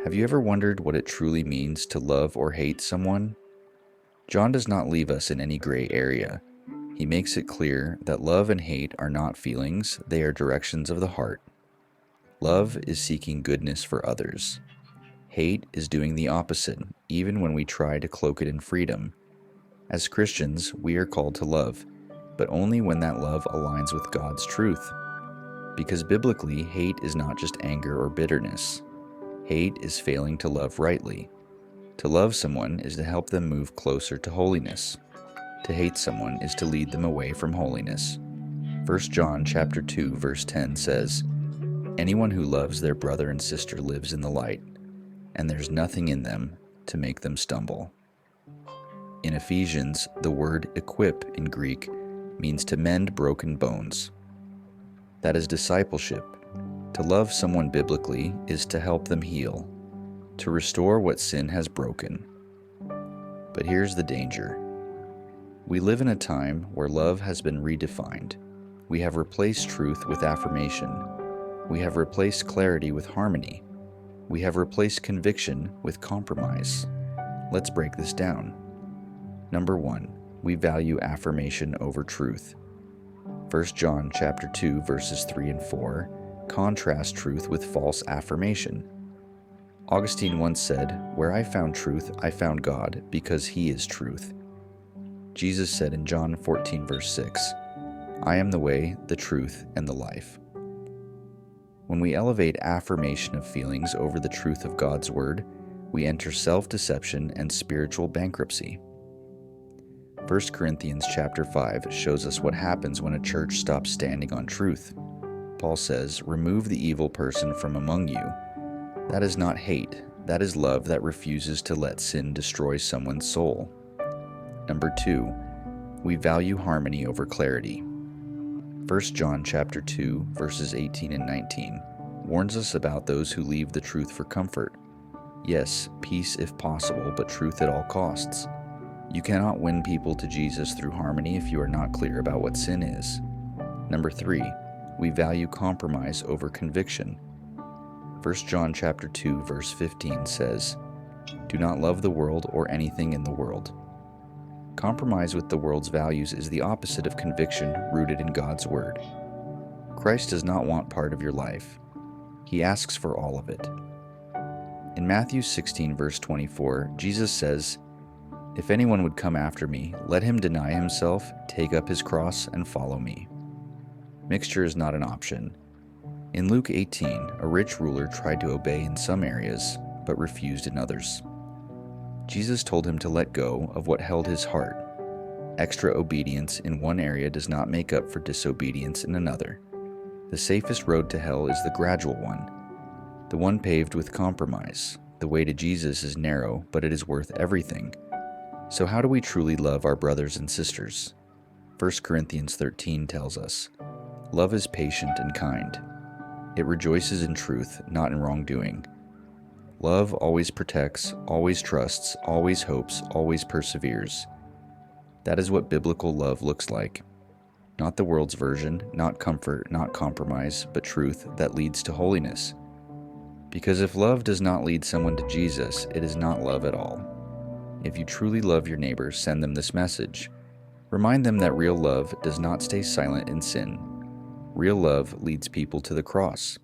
Have you ever wondered what it truly means to love or hate someone? John does not leave us in any gray area. He makes it clear that love and hate are not feelings, they are directions of the heart. Love is seeking goodness for others. Hate is doing the opposite, even when we try to cloak it in freedom. As Christians, we are called to love, but only when that love aligns with God's truth. Because biblically, hate is not just anger or bitterness. Hate is failing to love rightly. To love someone is to help them move closer to holiness. To hate someone is to lead them away from holiness. 1 John chapter 2 verse 10 says, "Anyone who loves their brother and sister lives in the light, and there's nothing in them to make them stumble." In Ephesians, the word equip in Greek means to mend broken bones. That is discipleship. To love someone biblically is to help them heal, to restore what sin has broken. But here's the danger. We live in a time where love has been redefined. We have replaced truth with affirmation. We have replaced clarity with harmony. We have replaced conviction with compromise. Let's break this down. Number 1, we value affirmation over truth. 1 John chapter 2 verses 3 and 4 contrast truth with false affirmation. Augustine once said, "Where I found truth, I found God, because He is truth." Jesus said in John 14 verse 6, "I am the way, the truth, and the life." When we elevate affirmation of feelings over the truth of God's Word, we enter self-deception and spiritual bankruptcy. 1 Corinthians chapter 5 shows us what happens when a church stops standing on truth. Paul says, "Remove the evil person from among you." That is not hate. That is love that refuses to let sin destroy someone's soul. Number 2, we value harmony over clarity. 1 John chapter 2 verses 18 and 19 warns us about those who leave the truth for comfort. Yes, peace if possible, but truth at all costs. You cannot win people to Jesus through harmony if you are not clear about what sin is. Number 3, we value compromise over conviction. 1 John chapter 2 verse 15 says, "Do not love the world or anything in the world." Compromise with the world's values is the opposite of conviction rooted in God's Word. Christ does not want part of your life. He asks for all of it. In Matthew 16 verse 24, Jesus says, "If anyone would come after me, let him deny himself, take up his cross, and follow me." Mixture is not an option. In Luke 18, a rich ruler tried to obey in some areas, but refused in others. Jesus told him to let go of what held his heart. Extra obedience in one area does not make up for disobedience in another. The safest road to hell is the gradual one, the one paved with compromise. The way to Jesus is narrow, but it is worth everything. So how do we truly love our brothers and sisters? 1 Corinthians 13 tells us, "Love is patient and kind. It rejoices in truth, not in wrongdoing. Love always protects, always trusts, always hopes, always perseveres." That is what biblical love looks like. Not the world's version, not comfort, not compromise, but truth that leads to holiness. Because if love does not lead someone to Jesus, it is not love at all. If you truly love your neighbor, send them this message. Remind them that real love does not stay silent in sin. Real love leads people to the cross.